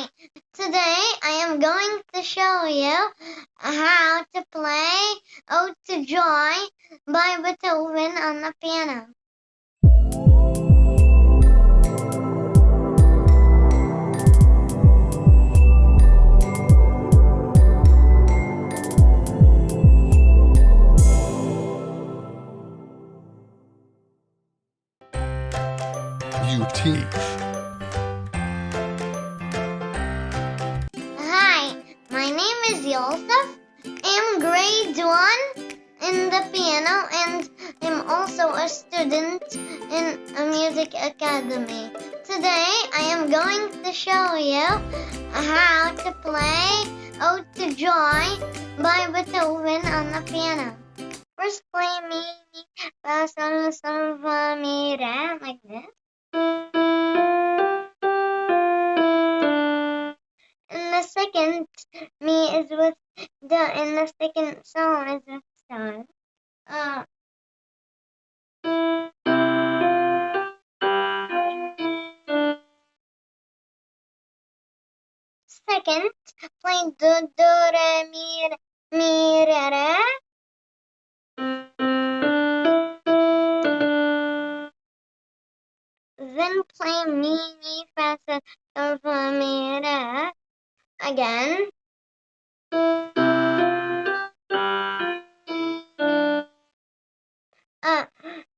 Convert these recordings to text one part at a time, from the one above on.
Hi, today I am going to show you how to play Ode to Joy by Beethoven on the piano. You teach. Hi, my name is Youssef. I'm grade 1 in the piano and I'm also a student in a music academy. Today I am going to show you how to play Ode to Joy by Beethoven on the piano. First play mi, fa, sol, sol, fa, mi, re, like this. And the second mi is with the, and the second sol is with sol. Second, play do, do, re, mi, re, re. Then play mi, fa, sol, fa, mi, re. Again.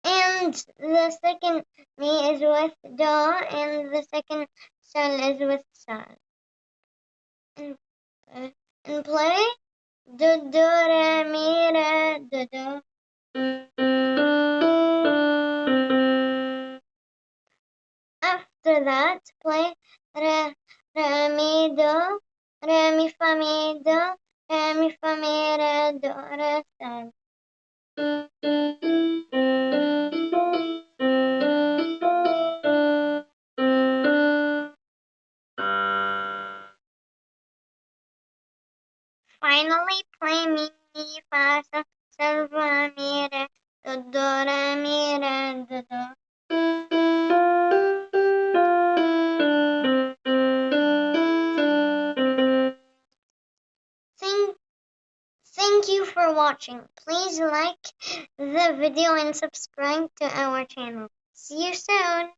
And the second mi is with do, and the second sol is with sol. And play do, do, re, mi, re, do, do. After that, play re, re, mi, do, re, mi, fa, mi, do, re, mi, fa, mi, re, do, re, sol. Finally, play mi, fa, sol, fa, mi, re, do, re, mi, re, do, do. Thank you for watching. Please like the video and subscribe to our channel. See you soon.